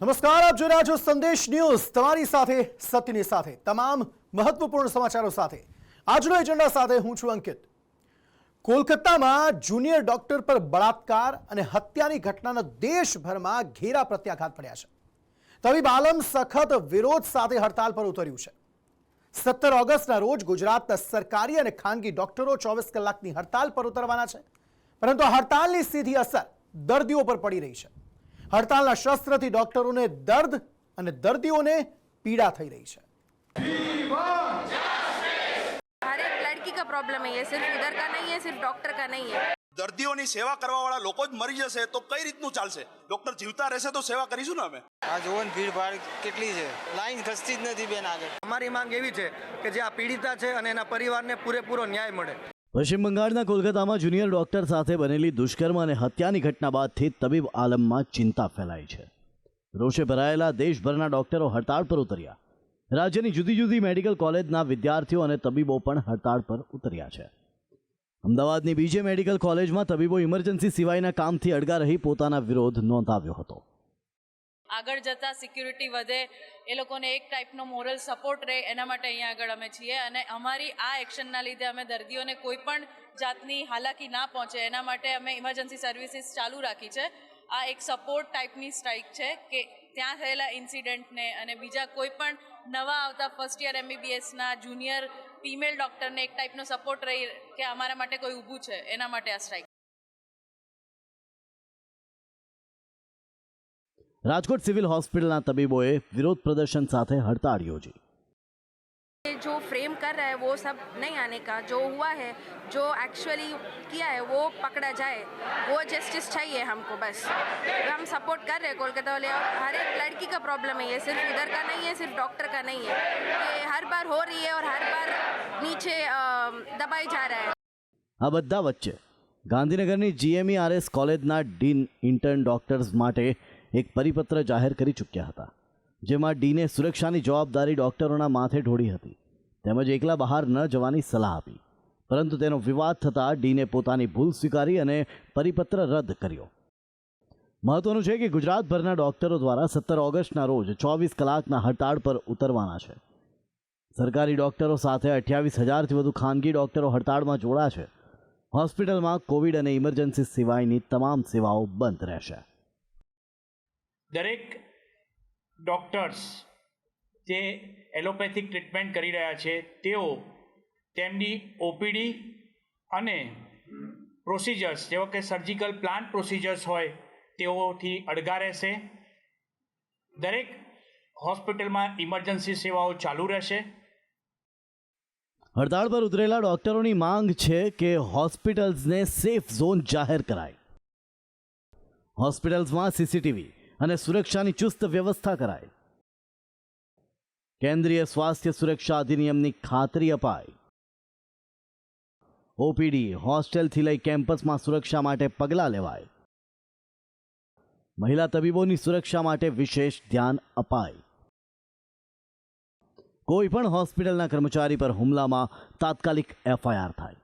નમસ્કાર, આપ જોઈ રહ્યા છો સંદેશ ન્યૂઝ, તમારી સાથે સત્યની સાથે તમામ મહત્વપૂર્ણ સમાચારો સાથે આજનો એજન્ડા સાથે હું છું અંકિત। કોલકાતામાં જુનિયર ડોક્ટર પર બળાત્કાર અને હત્યાની ઘટનાના દેશભરમાં ઘેરા પ્રત્યાઘાત પડ્યા છે। તબીબ આલમ સખત વિરોધ સાથે હડતાલ પર ઉતર્યું છે। 17 ઓગસ્ટના રોજ ગુજરાતના સરકારી અને ખાનગી ડોક્ટરો 24 કલાકની હડતાલ પર ઉતરવાના છે, પરંતુ આ હડતાલની સીધી અસર દર્દીઓ પર પડી રહી છે। हड़ताल शस्त्र थी डॉक्टरों ने दर्द और दर्दियों ने पीड़ा थी रही है। हर एक लड़की का प्रॉब्लम है, ये सिर्फ इधर का नहीं है, सिर्फ डॉक्टर का नहीं है। દર્દીઓની સેવા કરવા વાળા લોકો જ મરી જશે તો કઈ રીતનું ચાલશે? ડોક્ટર જીવતા રહેશે તો સેવા કરીશું ને અમે। આ જોન ભીડભાડ કેટલી છે, લાઈન ખસતી જ નથી બેન આગળ। અમારી માંગ એવી છે કે જે આ પીડિતા છે અને એના પરિવારને પૂરેપૂરો ન્યાય મળે। પશ્ચિમ બંગાળના કોલકાતામાં જુનિયર ડોક્ટર સાથે બનેલી દુષ્કર્મ અને હત્યાની ઘટના બાદથી તબીબ આલમમાં ચિંતા ફેલાઈ છે। રોષે ભરાયેલા દેશભરના ડોક્ટરો હડતાળ પર ઉતર્યા। રાજ્યની જુદી જુદી મેડિકલ કોલેજના વિદ્યાર્થીઓ અને તબીબો પણ હડતાળ પર ઉતર્યા છે। અમદાવાદની બીજે મેડિકલ કોલેજમાં તબીબો ઇમરજન્સી સિવાયના કામથી અડગા રહી પોતાના વિરોધ નોંધાવ્યો હતો। આગળ જતાં સિક્યુરિટી વધે, એ લોકોને એક ટાઈપનો મોરલ સપોર્ટ રહે, એના માટે અહીંયા આગળ અમે છીએ અને અમારી આ એક્શનના લીધે અમે દર્દીઓને કોઈ પણ જાતની હાલાકી ના પહોંચે એના માટે અમે ઇમરજન્સી સર્વિસીસ ચાલુ રાખી છે। આ એક સપોર્ટ ટાઈપની સ્ટ્રાઇક છે કે ત્યાં થયેલા ઇન્સિડન્ટને અને બીજા કોઈ પણ નવા આવતા ફર્સ્ટ યર MBBSના જુનિયર ફિમેલ ડૉક્ટરને એક ટાઈપનો સપોર્ટ રહી કે અમારા માટે કોઈ ઊભું છે, એના માટે આ સ્ટ્રાઇક। રાજકોટ સિવિલ હોસ્પિટલના તબીબોએ વિરોધ પ્રદર્શન સાથે હડતાળ યોજી। जो फ्रेम कर रहा है वो सब नहीं आने का, जो हुआ है, जो एक्चुअली किया है वो पकड़ा जाए, वो जस्टिस चाहिए हमको। बस हम सपोर्ट कर रहे हैं कोलकाता वाले। और हर एक लड़की का प्रॉब्लम है, ये सिर्फ इधर का नहीं है, सिर्फ डॉक्टर का नहीं है। ये हर बार हो रही है और हर बार नीचे दबाई जा रहा है। આ બધા વચ્ચે ગાંધીનગરની GMERS કોલેજના ડીન ઇન્ટર્ન ડોક્ટર્સ માટે એક પરિપત્ર જાહેર કરી ચૂક્યા હતા, જેમાં ડીને સુરક્ષાની જવાબદારી ડોક્ટરોના માથે ઢોળી હતી તેમજ એકલા બહાર ન જવાની સલાહ આપી, પરંતુ તેનો વિવાદ થતાં ડીને પોતાની ભૂલ સ્વીકારી અને પરિપત્ર રદ કર્યો। મહત્વનું છે કે ગુજરાતભરના ડોક્ટરો દ્વારા 17 ઓગસ્ટના રોજ 24 કલાકના હડતાળ પર ઉતરવાના છે। સરકારી ડોક્ટરો સાથે 28,000થી વધુ ખાનગી ડોક્ટરો હડતાળમાં જોડાશે। હોસ્પિટલમાં કોવિડ અને ઇમરજન્સી સિવાયની તમામ સેવાઓ બંધ રહેશે। દરેક ડૉક્ટર્સ જે એલોપેથિક ટ્રીટમેન્ટ કરી રહ્યા છે તેઓ તેમની OPD અને પ્રોસિજર્સ જેવા કે સર્જિકલ પ્લાન્ટ પ્રોસિજર્સ હોય તેઓથી અડગા રહેશે। દરેક હોસ્પિટલમાં ઇમરજન્સી સેવાઓ ચાલુ રહેશે। હડતાળ પર ઉતરેલા ડોક્ટરોની માંગ છે કે હોસ્પિટલ્સને સેફ ઝોન જાહેર કરાય, હોસ્પિટલ્સમાં CCTV અને સુરક્ષાની ચુસ્ત વ્યવસ્થા કરાય, કેન્દ્રીય સ્વાસ્થ્ય સુરક્ષા અધિનિયમની ખાતરી અપાય, OPD હોસ્ટેલથી લઈ કેમ્પસમાં સુરક્ષા માટે પગલાં લેવાય, મહિલા તબીબોની સુરક્ષા માટે વિશેષ ધ્યાન અપાય, કોઈ પણ હોસ્પિટલના કર્મચારી પર હુમલામાં તાત્કાલિક FIR થાય।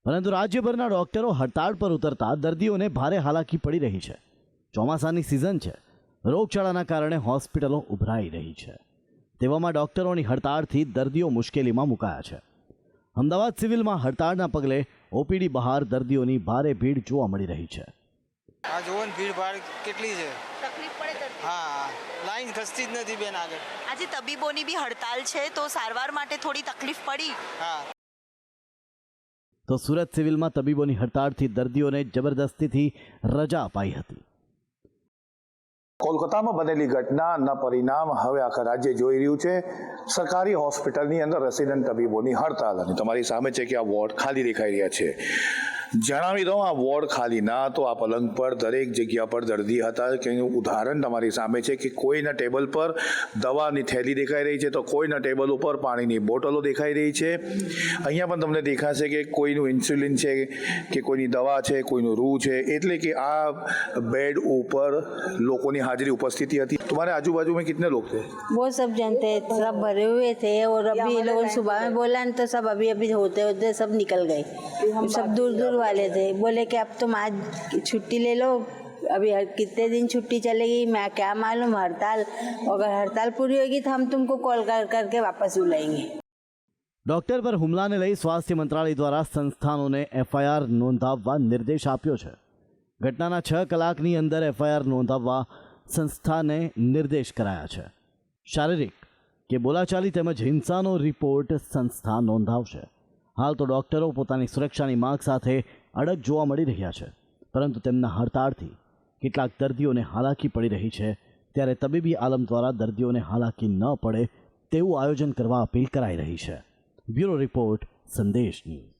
પરંતુ રાજ્યભરના ડોક્ટરો હડતાળ પર ઉતરતા દર્દીઓને ભારે હાલાકી પડી રહી છે। ચોમાસાની સિઝન છે, રોગચાળાના કારણે હોસ્પિટલો ઉભરાઈ રહી છે, તેવામાં ડોક્ટરોની હડતાળથી દર્દીઓ મુશ્કેલીમાં મુકાયા છે। અમદાવાદ સિવિલમાં હડતાળના પગલે OPD બહાર દર્દીઓની ભારે ભીડ જોવા મળી રહી છે। આ જોન ભીડભાડ કેટલી છે, તકલીફ પડે તો હા લાઈન ખસતી જ નથી બેન આગળ। આજે તબીબોની બી હડતાલ છે તો સારવાર માટે થોડી તકલીફ પડી। હા તો સુરત સિવિલમાં તબીબોની હડતાળથી દર્દીઓને જબરદસ્તીથી રજા અપાઈ હતી। કોલકાતામાં બનેલી ઘટનાના પરિણામ હવે આખા રાજ્ય જોઈ રહ્યું છે। સરકારી હોસ્પિટલની અંદર રેસિડેન્ટ તબીબોની હડતાલ અને તમારી સામે છે કે આ વોર્ડ ખાલી દેખાઈ રહ્યા છે। જણાવી દઉં, આ વોર્ડ ખાલી ના તો આ પલંગ પર દરેક જગ્યા પર દર્દી હતા કે એનું ઉદાહરણ તમારી સામે છે કે કોઈના ટેબલ પર દવાની થેલી દેખાઈ રહી છે તો કોઈના ટેબલ ઉપર પાણીની બોટલો દેખાઈ રહી છે। અહીંયા પણ તમને દેખાશે કે કોઈનું ઇન્સ્યુલિન છે કે કોઈની દવા છે, કોઈનું રૂ છે, એટલે કે આ બેડ ઉપર લોકોની हाजिरी उपस्थिति थी। तुम्हारे आजू बाजू में कितने लोग थे? वो सब जानते हैं, सब भरे हुए थे और अभी ये लोगों ने सुबह में बोला तो सब अभी अभी होते होते सब निकल गए। सब दूर दूर वाले थे, बोले कि अब तुम आज छुट्टी ले लो, अभी कितने दिन छुट्टी चलेगी मैं क्या मालूम। हड़ताल, अगर हड़ताल पूरी होगी तो हम तुमको कॉल करके वापस बुलाएंगे। ડોક્ટર પર હુમલાને લઈ સ્વાસ્થ્ય મંત્રાલય દ્વારા સંસ્થાનોને એફઆઈઆર નોંધાવવા નિર્દેશ આપ્યો છે. ઘટનાના 6 કલાકની અંદર એફઆઈઆર નોંધાવવા સંસ્થાને નિર્દેશ કરાયા છે. શારીરિક કે બોલાચાલી તેમજ હિંસાનો રિપોર્ટ સંસ્થા નોંધાવશે. હાલ તો ડોક્ટરો પોતાની સુરક્ષાની માંગ સાથે અડગ જોવા મળી રહ્યા છે, પરંતુ તેમના હડતાળથી કેટલાક દર્દીઓને હાલાકી પડી રહી છે. ત્યારે તબીબી આલમ દ્વારા દર્દીઓને હાલાકી ન પડે તેવું આયોજન કરવા અપીલ કરાઈ રહી છે. બ્યુરો રિપોર્ટ, સંદેશ ન્યૂઝ.